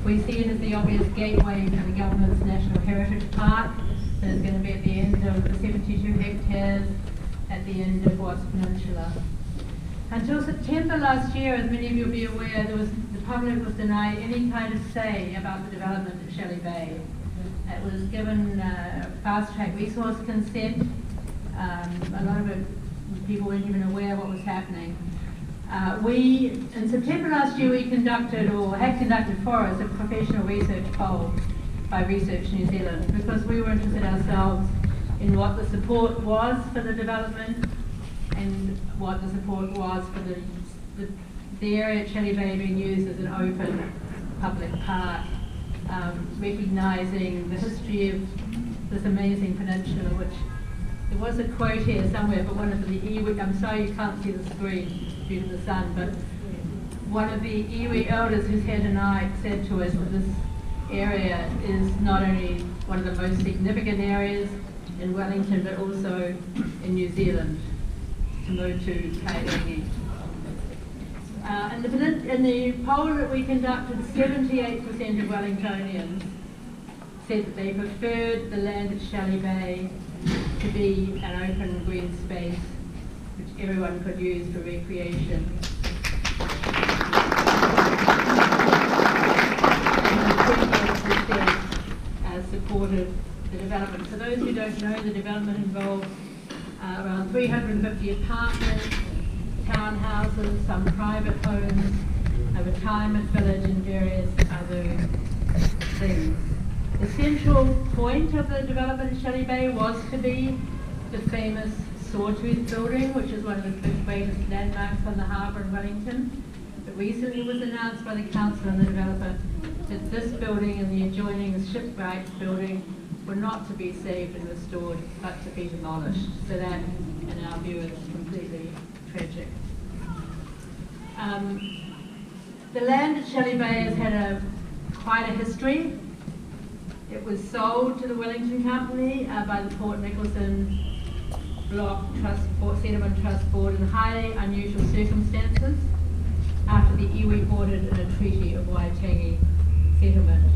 We see it as the obvious gateway to the government's National Heritage Park that is going to be at the end of the 72 hectares at the end of Watts Peninsula. Until September last year, as many of you will be aware, the public was denied any kind of say about the development of Shelley Bay. It was given fast-track resource consent. A lot of it, people weren't even aware what was happening. In September last year, we conducted, or had conducted for us, a professional research poll by Research New Zealand, because we were interested ourselves in what the support was for the development and what the support was for the area at Shelley Bay being used as an open public park, recognising the history of this amazing peninsula, which there was a quote here somewhere, but one of the iwi, I'm sorry you can't see the screen due to the sun, but one of the iwi elders who's here tonight said to us that this area is not only one of the most significant areas in Wellington, but also in New Zealand, to move to Kainangi. In the poll that we conducted, 78% of Wellingtonians said that they preferred the land at Shelley Bay to be an open green space which everyone could use for recreation. And 28% supported the development. For those who don't know, the development involved around 350 apartments, townhouses, some private homes, a retirement village and various other things. The central point of the development at Shelley Bay was to be the famous Sawtooth building, which is one of the greatest landmarks on the harbour in Wellington. But recently was announced by the council and the developer that this building and the adjoining shipwright building were not to be saved and restored, but to be demolished. So that, in our view, is completely tragic. The land at Shelley Bay has had quite a history. It was sold to the Wellington Company by the Port Nicholson Block Settlement Trust Board in highly unusual circumstances after the iwi boarded in a treaty of Waitangi settlement.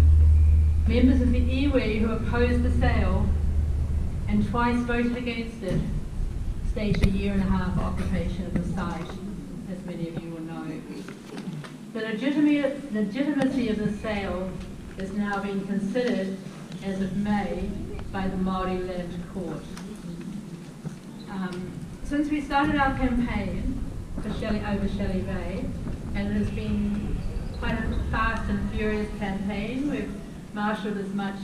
Members of the iwi who opposed the sale and twice voted against it staged a year-and-a-half occupation of the site, as many of you will know. The legitimacy of the sale is now being considered as of May by the Māori Land Court. Since we started our campaign for over Shelley Bay, and it has been quite a fast and furious campaign, we've marshalled as much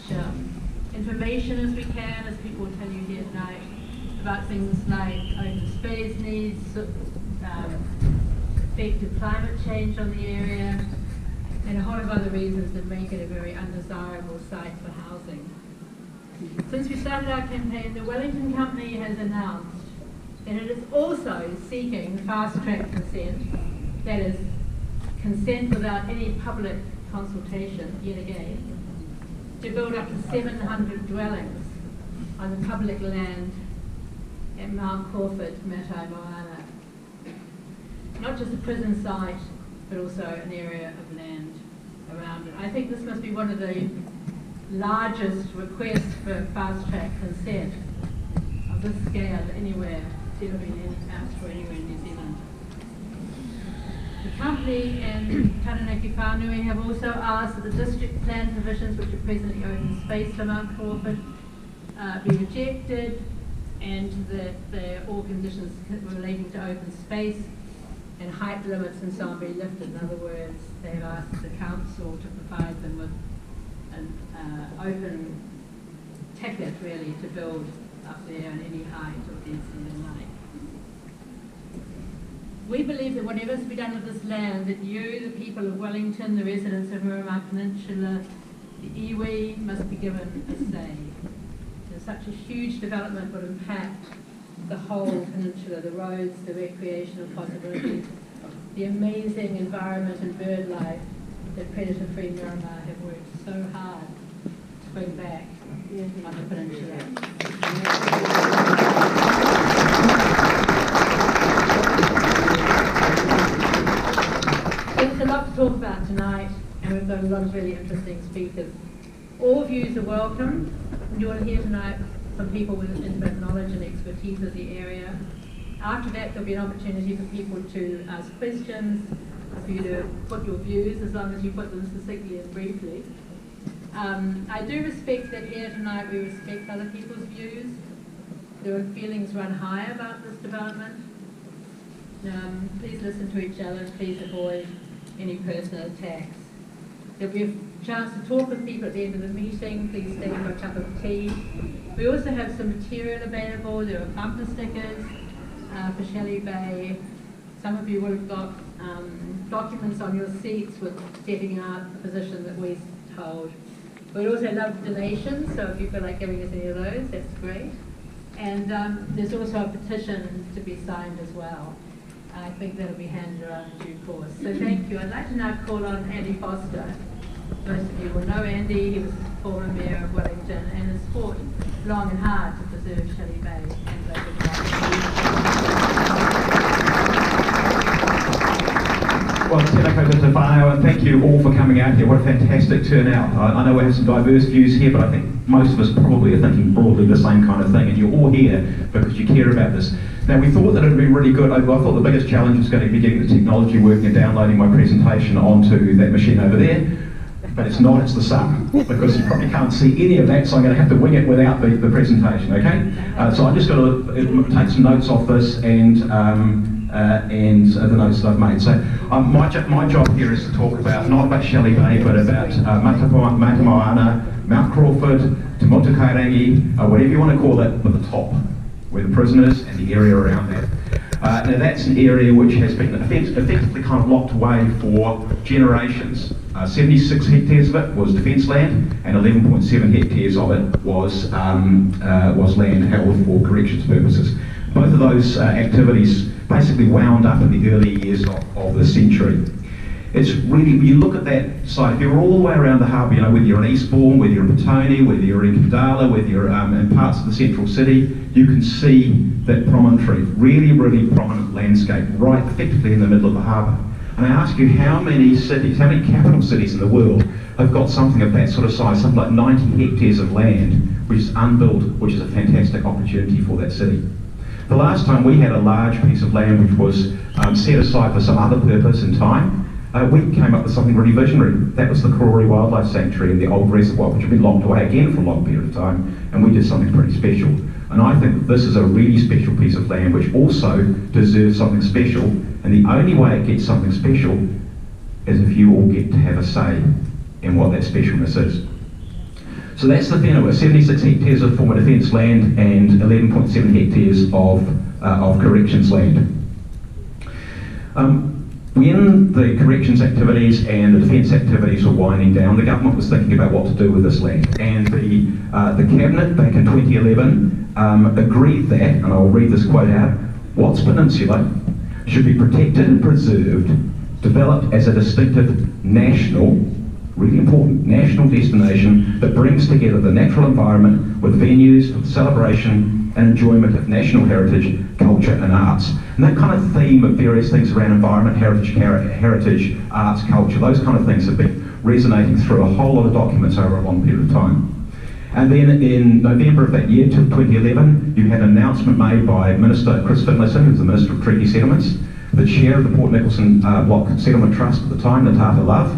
information as we can, as people will tell you here tonight, about things like open space needs, effective climate change on the area, and a whole lot of other reasons that make it a very undesirable site for housing. Since we started our campaign, the Wellington Company has announced that it is also seeking fast-track consent, that is, consent without any public consultation, yet again, to build up to 700 dwellings on the public land at Mount Crawford, Matai Moana. Not just a prison site, but also an area of land around it. I think this must be one of the largest requests for fast-track consent of this scale anywhere, it's ever been asked for anywhere in New Zealand. The company and Taranaki Whanui have also asked that the district plan provisions, which are presently open space for Mount Crawford, be rejected, and that all conditions relating to open space and height limits and so on be lifted. In other words, they've asked the council to provide them with an open ticket, really, to build up there in any height or density they like. We believe that whatever's to be done with this land, that you, the people of Wellington, the residents of Miramar Peninsula, the iwi, must be given a say. So such a huge development would impact the whole peninsula, the roads, the recreational possibilities, the amazing environment and bird life that predator-free Miramar have worked so hard to bring back on the peninsula. There's a lot to talk about tonight. and we've got a lot of really interesting speakers. All views are welcome. You'll hear tonight from people with intimate knowledge and expertise of the area. After that, there'll be an opportunity for people to ask questions, for you to put your views, as long as you put them succinctly and briefly. I do respect that here tonight we respect other people's views. There are feelings run high about this development. Please listen to each other, please avoid any personal attacks. There'll be a chance to talk with people at the end of the meeting. Please stay for a cup of tea. We also have some material available. There are bumper stickers for Shelley Bay. Some of you will have got documents on your seats with setting out the position that we hold. We'd also love donations, so if you feel like giving us any of those, that's great. And there's also a petition to be signed as well. I think that'll be handed around in due course. So thank you. I'd like to now call on Andy Foster. Most of you will know Andy. He was former Mayor of Wellington and has fought long and hard to preserve Shelley Bay and local Well, tēnā koutou te whānau, and thank you all for coming out here. What a fantastic turnout. I know we have some diverse views here, but I think most of us probably are thinking broadly the same kind of thing, and you're all here because you care about this. Now, we thought that it would be really good. I thought the biggest challenge was going to be getting the technology working and downloading my presentation onto that machine over there. But it's not, it's the sun, because you probably can't see any of that, so I'm going to have to wing it without the presentation, okay? So I'm just going to take some notes off this and the notes that I've made. So my job here is to talk about, not about Shelley Bay, but about Matamoana, Mount Crawford, Te Motukairangi, whatever you want to call it, but the top, where the prisoners and the area around that. Now that's an area which has been effectively kind of locked away for generations. 76 hectares of it was defence land, and 11.7 hectares of it was land held for corrections purposes. Both of those activities basically wound up in the early years of the century. It's really, when you look at that site, if you're all the way around the harbour, you know, whether you're in Eastbourne, whether you're in Petone, whether you're in Kidala, whether you're in parts of the central city, you can see that promontory, really, really prominent landscape, right effectively in the middle of the harbour. And I ask you, how many cities, how many capital cities in the world have got something of that sort of size, something like 90 hectares of land, which is unbuilt, which is a fantastic opportunity for that city. The last time we had a large piece of land which was set aside for some other purpose in time, we came up with something really visionary. That was the Karori Wildlife Sanctuary in the old reservoir, which had been locked away again for a long period of time, and we did something pretty special. And I think that this is a really special piece of land which also deserves something special, and the only way it gets something special is if you all get to have a say in what that specialness is. So that's the Whenua, 76 hectares of former defence land and 11.7 hectares of corrections land. When the corrections activities and the defence activities were winding down, the government was thinking about what to do with this land. And the Cabinet back in 2011 agreed that, and I'll read this quote out, Watts Peninsula should be protected and preserved, developed as a distinctive national, really important, national destination that brings together the natural environment with venues for celebration and enjoyment of national heritage, culture and arts. And that kind of theme of various things around environment, heritage, arts, culture, those kind of things have been resonating through a whole lot of documents over a long period of time. And then in November of that year, 2011, you had an announcement made by Minister Chris Finlayson, who was the Minister of Treaty Settlements, the Chair of the Port Nicholson Block Settlement Trust at the time, Natata Love,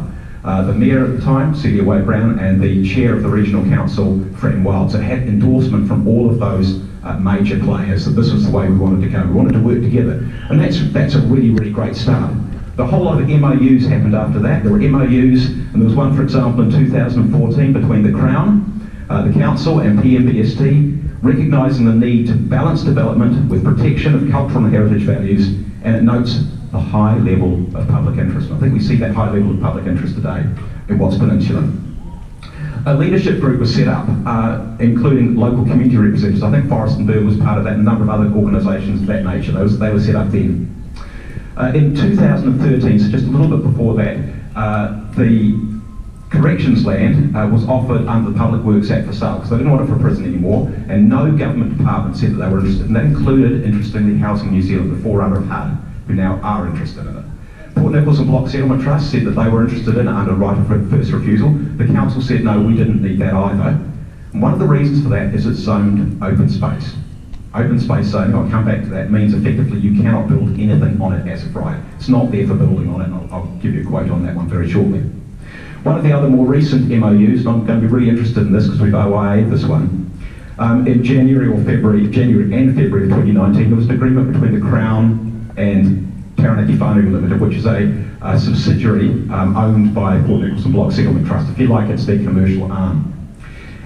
the Mayor at the time, Celia Wade-Brown, and the Chair of the Regional Council, Fred Wild. So it had endorsement from all of those major players that this was the way we wanted to go. We wanted to work together. And that's a really, really great start. The whole lot of MOUs happened after that. There were MOUs, and there was one, for example, in 2014 between the Crown, the Council and PMBST, recognising the need to balance development with protection of cultural and heritage values, and it notes a high level of public interest. I think we see that high level of public interest today in Watts Peninsula. A leadership group was set up, including local community representatives. I think Forest and Bird was part of that, and a number of other organisations of that nature. They were set up then. In 2013, so just a little bit before that, the corrections land was offered under the Public Works Act for sale because they didn't want it for a prison anymore, and no government department said that they were interested, and that included, interestingly, Housing New Zealand, the forerunner of HUD, who now are interested in it. Port Nicholson Block Settlement Trust said that they were interested in it under right of first refusal. The council said no, we didn't need that either. And one of the reasons for that is it's zoned open space. Open space zoning, I'll come back to that, means effectively you cannot build anything on it as of right. It's not there for building on it, and I'll give you a quote on that one very shortly. One of the other more recent MOUs, and I'm going to be really interested in this because we've OIA'd this one, in January and February of 2019, there was an agreement between the Crown and Taranaki Whānui Limited, which is a subsidiary owned by Port Nicholson Block Settlement Trust. If you like, it's their commercial arm.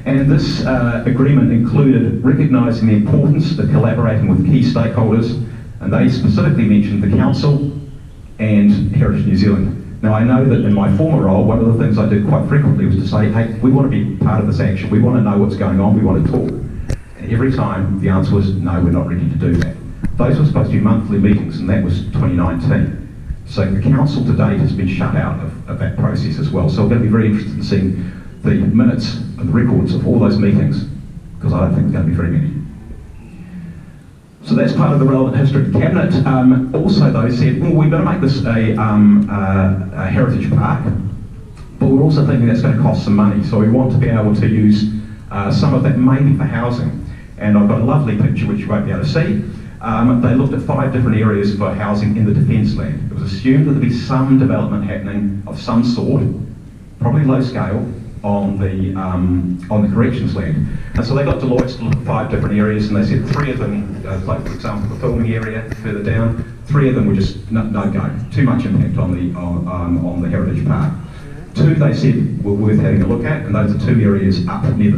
And this agreement included recognising the importance of collaborating with key stakeholders, and they specifically mentioned the Council and Heritage New Zealand. Now, I know that in my former role, one of the things I did quite frequently was to say, hey, we want to be part of this action, we want to know what's going on, we want to talk. And every time the answer was, no, we're not ready to do that. Those were supposed to be monthly meetings, and that was 2019. So the Council to date has been shut out of that process as well. So we're going to be very interested in seeing the minutes and the records of all those meetings, because I don't think there's going to be very many. So that's part of the relevant history. Cabinet also though said, well, we're going to make this a heritage park, but we're also thinking that's going to cost some money. So we want to be able to use some of that maybe for housing. And I've got a lovely picture which you won't be able to see. They looked at 5 different areas for housing in the defence land. It was assumed that there'd be some development happening of some sort, probably low scale, on the corrections land. And so they got Deloitte to look at 5 different areas, and they said 3 of them, like for example the filming area further down, 3 of them were just no go, too much impact on the heritage park. 2 they said were worth having a look at, and those are 2 areas up near the